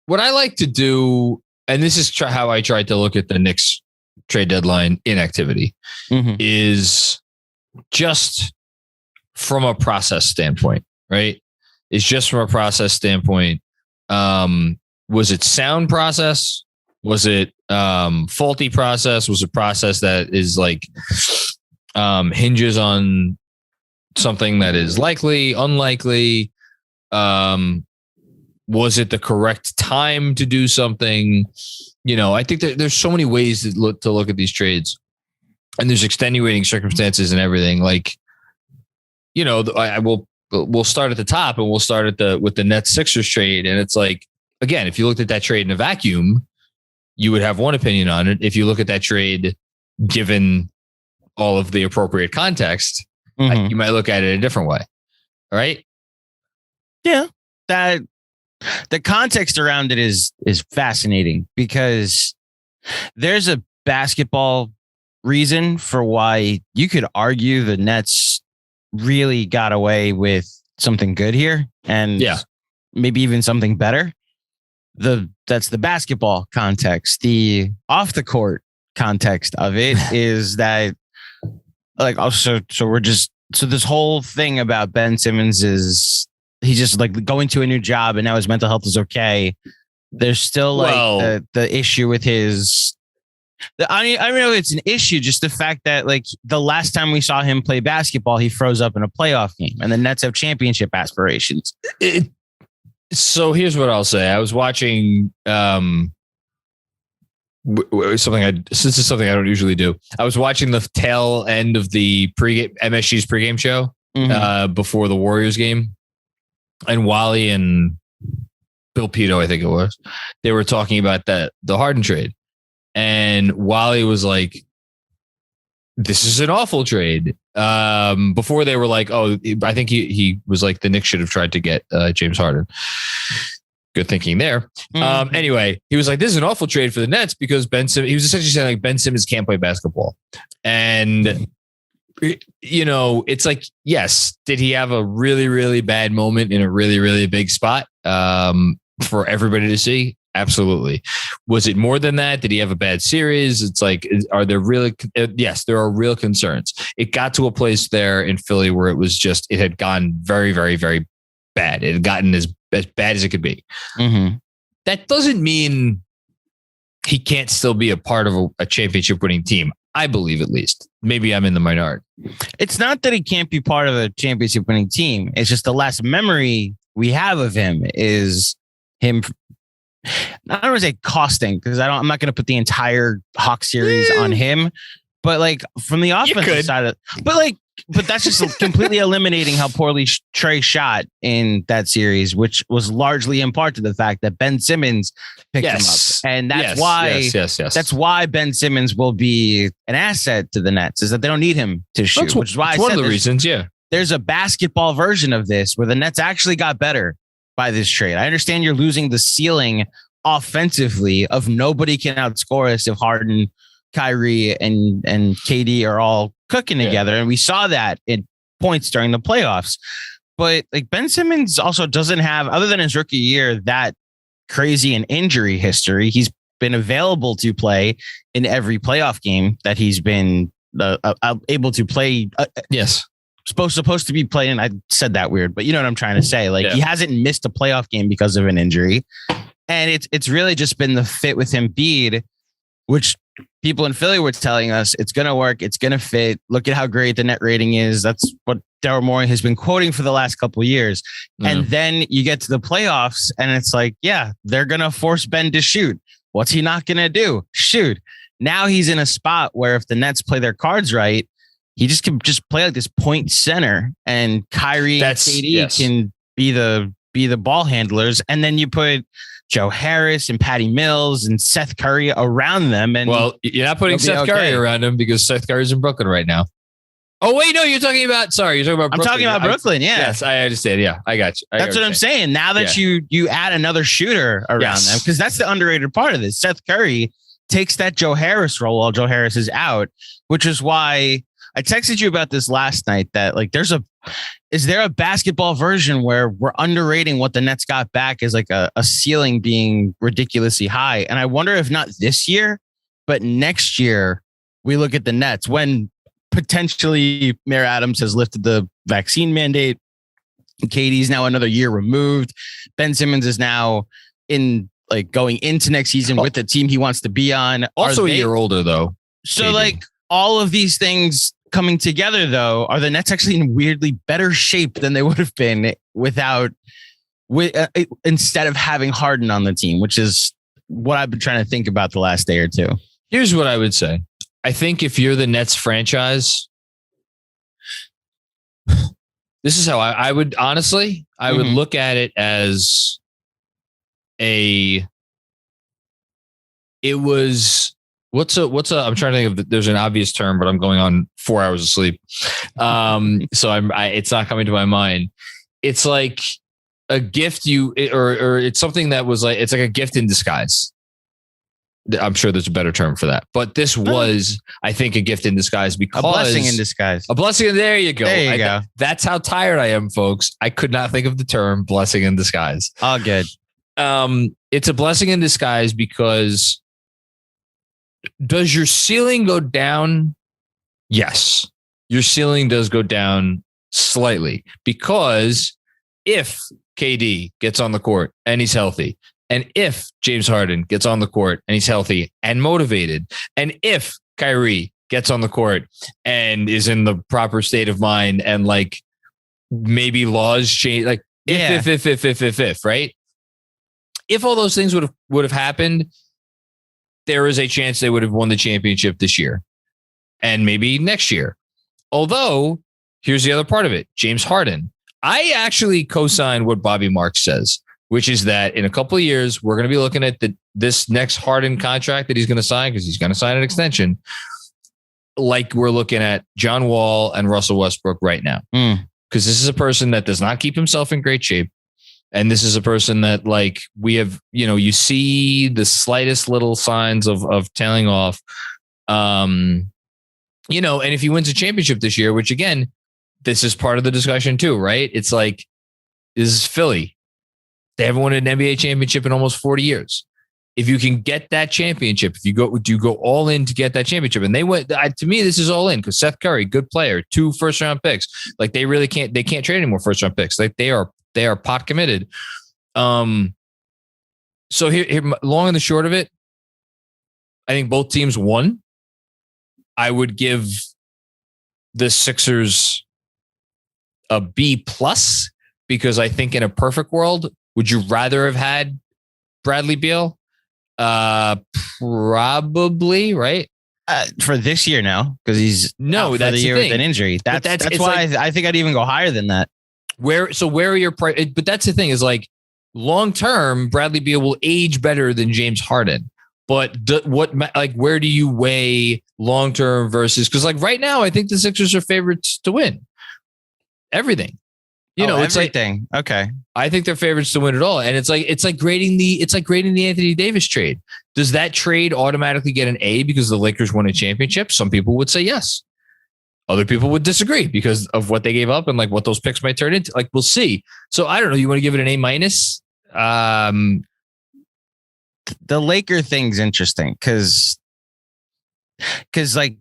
what I like to do, and this is how I tried to look at the Knicks trade deadline inactivity, is just from a process standpoint, right? It's just from a process standpoint. Was it sound process? Was it faulty process? Was it process that is like hinges on something that is likely, unlikely? Was it the correct time to do something? I think that there's so many ways to look at these trades, and there's extenuating circumstances and everything. Like, we'll start at the top, and we'll start with the Nets Sixers trade. And it's like, again, if you looked at that trade in a vacuum, you would have one opinion on it. If you look at that trade, given all of the appropriate context, you might look at it a different way. All right. Yeah. The context around it is fascinating, because there's a basketball reason for why you could argue the Nets really got away with something good here, and maybe even something better. That's the basketball context. The off the court context of it is that, like, also, so this whole thing about Ben Simmons is he's just like going to a new job, and now his mental health is okay. There's still like the issue with his. I don't know if it's an issue, just the fact that like the last time we saw him play basketball, he froze up in a playoff game, and the Nets have championship aspirations. So here's what I'll say. I was watching this is something I don't usually do. I was watching the tail end of the MSG's pregame show before the Warriors game. And Wally and Bill Pito, I think it was, they were talking about the Harden trade. And Wally was like, this is an awful trade. Before they were like, oh, I think he was like, the Knicks should have tried to get James Harden. Good thinking there. Anyway, he was like, this is an awful trade for the Nets because he was essentially saying like Ben Simmons can't play basketball. And it's like, yes, did he have a really, really bad moment in a really, really big spot for everybody to see? Absolutely. Was it more than that? Did he have a bad series? It's like, are there really? Yes, there are real concerns. It got to a place there in Philly where it had gone very, very, very bad. It had gotten as bad as it could be. That doesn't mean he can't still be a part of a championship winning team. I believe, at least. Maybe I'm in the minority. It's not that he can't be part of a championship winning team. It's just the last memory we have of him is him. I don't want to say costing, because I'm not going to put the entire Hawk series on him, but like from the offensive side but that's just completely eliminating how poorly Trey shot in that series, which was largely in part to the fact that Ben Simmons picked him up. And that's that's why Ben Simmons will be an asset to the Nets, is that they don't need him to shoot, which is why one of the reasons. There's a basketball version of this where the Nets actually got better by this trade. I understand you're losing the ceiling offensively of nobody can outscore us if Harden, Kyrie, and KD are all cooking together. And we saw that in points during the playoffs. But like Ben Simmons also doesn't have, other than his rookie year, that crazy an injury history. He's been available to play in every playoff game that he's been able to play. Yes. Supposed to be playing. I said that weird, but you know what I'm trying to say. Like he hasn't missed a playoff game because of an injury. And it's really just been the fit with Embiid, which people in Philly were telling us it's going to work. It's going to fit. Look at how great the net rating is. That's what Daryl Morey has been quoting for the last couple of years. And then you get to the playoffs and it's like, yeah, they're going to force Ben to shoot. What's he not going to do? Shoot. Now he's in a spot where if the Nets play their cards right, he just can just play like this point center, and Kyrie and KD can be the ball handlers. And then you put Joe Harris and Patty Mills and Seth Curry around them. And you're not putting Seth Curry around him because Seth Curry's in Brooklyn right now. Oh, wait, no, you're talking about Brooklyn. I'm talking about Brooklyn. Yes, I understand. Yeah, I got you. That's what I'm saying. Now that you add another shooter around them, because that's the underrated part of this. Seth Curry takes that Joe Harris role while Joe Harris is out, which is why I texted you about this last night, that like there's a is there a basketball version where we're underrating what the Nets got back as like a ceiling being ridiculously high? And I wonder if not this year, but next year we look at the Nets when potentially Mayor Adams has lifted the vaccine mandate. KD's now another year removed. Ben Simmons is now going into next season with the team he wants to be on. Also a year older though. So KD. like all of these things coming together though, are the Nets actually in weirdly better shape than they would have been instead of having Harden on the team, which is what I've been trying to think about the last day or two. Here's what I would say. I think if you're the Nets franchise, this is how I would honestly, I would look at it as I'm trying to think of, there's an obvious term, but I'm going on 4 hours of sleep. So it's not coming to my mind. It's like a gift or it's something that was like, it's like a gift in disguise. I'm sure there's a better term for that, but this was, I think, a gift in disguise because a blessing in disguise. A blessing. There you go. There you go. That's how tired I am, folks. I could not think of the term blessing in disguise. All good. It's a blessing in disguise because does your ceiling go down? Yes, your ceiling does go down slightly because if KD gets on the court and he's healthy, and if James Harden gets on the court and he's healthy and motivated, and if Kyrie gets on the court and is in the proper state of mind and like maybe laws change, like if, right? If all those things would have happened, there is a chance they would have won the championship this year and maybe next year. Although, here's the other part of it. James Harden. I actually co-sign what Bobby Marks says, which is that in a couple of years, we're going to be looking at this next Harden contract that he's going to sign, because he's going to sign an extension, like we're looking at John Wall and Russell Westbrook right now. Because this is a person that does not keep himself in great shape. And this is a person that, like, we have, you see the slightest little signs of tailing off. And if he wins a championship this year, which again, this is part of the discussion too, right? It's like, this is Philly. They haven't won an NBA championship in almost 40 years. If you can get that championship, do you go all in to get that championship? And they went, to me, this is all in because Seth Curry, good player, 2 first-round picks. Like they can't trade any more first-round picks. Like they are pot committed. So here, long and the short of it, I think both teams won. I would give the Sixers a B+ because I think in a perfect world, would you rather have had Bradley Beal? Probably, right? For this year now, because he's out for the year with an injury. That's why I think I'd even go higher than that. Where are your but that's the thing is like long term, Bradley Beal will age better than James Harden. But where do you weigh long term versus, because like right now, I think the Sixers are favorites to win everything. It's everything. Like, okay. I think they're favorites to win it all. And it's like grading the Anthony Davis trade. Does that trade automatically get an A because the Lakers won a championship? Some people would say yes. Other people would disagree because of what they gave up and like what those picks might turn into. Like, we'll see. So I don't know. You want to give it an A-? The Laker thing's interesting because like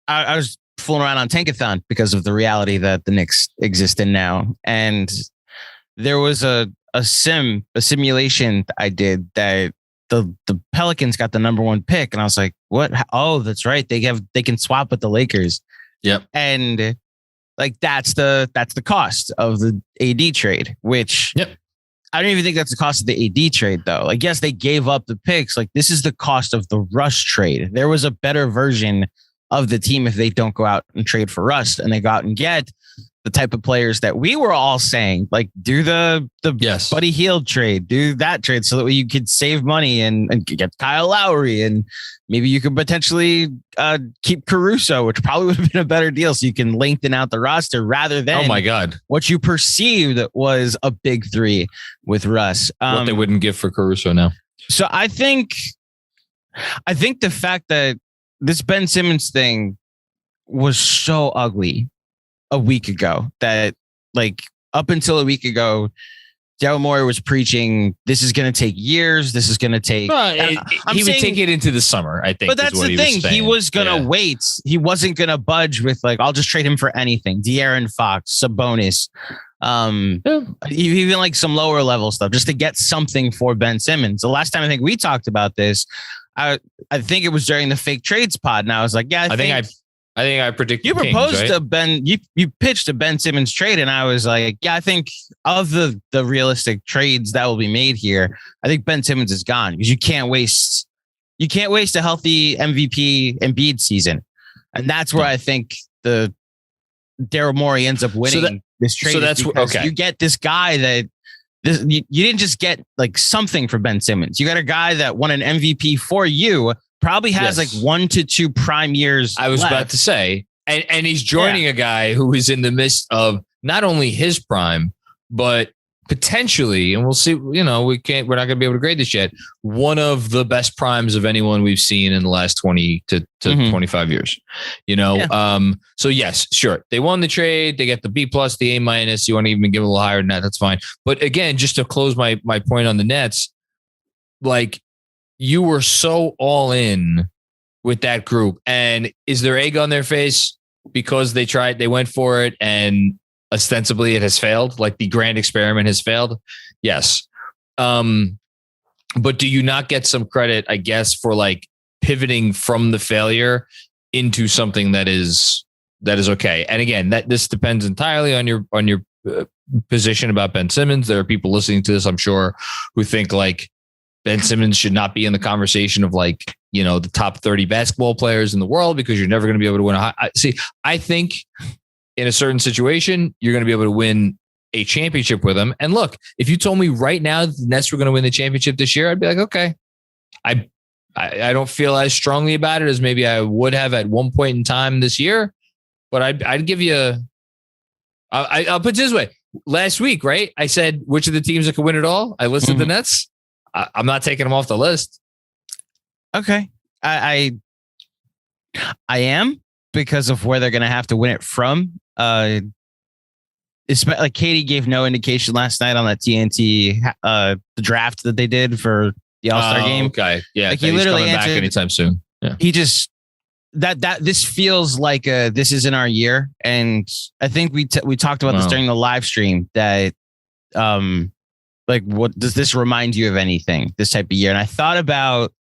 I was fooling around on Tankathon because of the reality that the Knicks exist in now. And there was a simulation I did that the Pelicans got the number 1 pick. And I was like, what? Oh, that's right. They can swap with the Lakers. Yep. And like, that's the cost of the AD trade, which I don't even think that's the cost of the AD trade though. Like, yes, they gave up the picks. Like, this is the cost of the Russ trade. There was a better version of the team if they don't go out and trade for Russ and they go out and get the type of players that we were all saying, like, do the Buddy Hield trade, do that trade so that you could save money and get Kyle Lowry, and maybe you could potentially keep Caruso, which probably would have been a better deal, so you can lengthen out the roster rather than what you perceived was a big 3 with Russ. What they wouldn't give for Caruso now. So I think the fact that this Ben Simmons thing was so ugly a week ago that like up until a week ago, Daryl Morey was preaching, this is going to take years. This is going to take. He would take it into the summer, I think. But that's the thing. He was going to wait. He wasn't going to budge with like, I'll just trade him for anything. De'Aaron Fox, Sabonis, even like some lower level stuff just to get something for Ben Simmons. The last time I think we talked about this, I think it was during the fake trades pod. And I was like, yeah, I think I predicted you proposed Kings, right? to Ben. You pitched a Ben Simmons trade, and I was like, yeah, I think of the realistic trades that will be made here, I think Ben Simmons is gone because you can't waste a healthy MVP Embiid season, and that's where I think the Daryl Morey ends up winning this trade. So that's okay. You get this guy that you didn't just get like something for Ben Simmons. You got a guy that won an MVP for you. Probably has like 1 to 2 prime years. I was about to say, and he's joining a guy who is in the midst of not only his prime, but potentially, and we'll see, we're not going to be able to grade this yet, one of the best primes of anyone we've seen in the last 20 to 25 years, So yes, sure. They won the trade. They get the B+, the A-. You want to even give it a little higher than that. That's fine. But again, just to close my point on the Nets, like, you were so all in with that group. And is there egg on their face because they went for it and ostensibly it has failed? Like the grand experiment has failed? Yes. But do you not get some credit, I guess, for like pivoting from the failure into something that is okay? And again, this depends entirely on your position about Ben Simmons. There are people listening to this, I'm sure, who think like Ben Simmons should not be in the conversation of like, the top 30 basketball players in the world because you're never going to be able to win I think in a certain situation, you're going to be able to win a championship with him. And look, if you told me right now the Nets were going to win the championship this year, I'd be like, okay, I don't feel as strongly about it as maybe I would have at one point in time this year, but I'd give you I'll put it this way. Last week, right? I said, which of the teams that could win it all? I listed the Nets. I'm not taking them off the list. Okay. I am, because of where they're going to have to win it from. It's like Katie gave no indication last night on that TNT the draft that they did for the All-Star game. Okay. Yeah. Like he literally coming back anytime soon. Yeah. He just that this feels like this isn't our year. And I think we talked about this during the live stream that like, what does this remind you of anything this type of year? And I thought about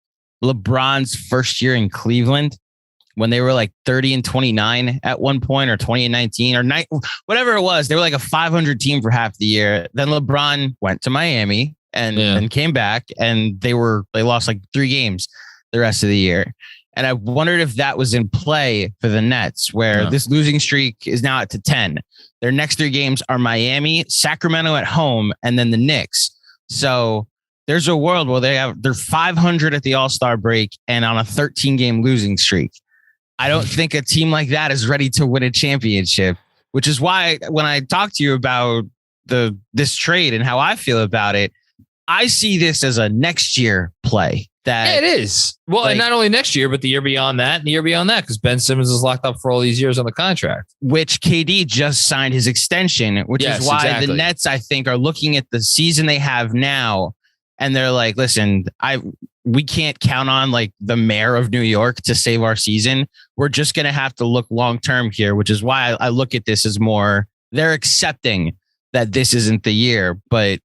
LeBron's first year in Cleveland when they were like 30-29 at one point, or 20-19 or whatever it was. They were like a 500 team for half the year. Then LeBron went to Miami and came back, and they lost like 3 games the rest of the year. And I wondered if that was in play for the Nets, where this losing streak is now at 10. Their next 3 games are Miami, Sacramento at home, and then the Knicks. So there's a world where they're 500 at the All-Star break and on a 13-game losing streak. I don't think a team like that is ready to win a championship, which is why when I talk to you about this trade and how I feel about it, I see this as a next year play. It is. Well, and not only next year, but the year beyond that and the year beyond that, because Ben Simmons is locked up for all these years on the contract. Which KD just signed his extension, which is why the Nets, I think, are looking at the season they have now, and they're like, listen, we can't count on like the mayor of New York to save our season. We're just going to have to look long-term here, which is why I look at this as more, they're accepting that this isn't the year, but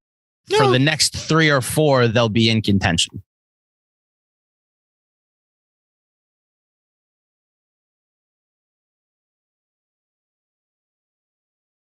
for the next 3 or 4, they'll be in contention.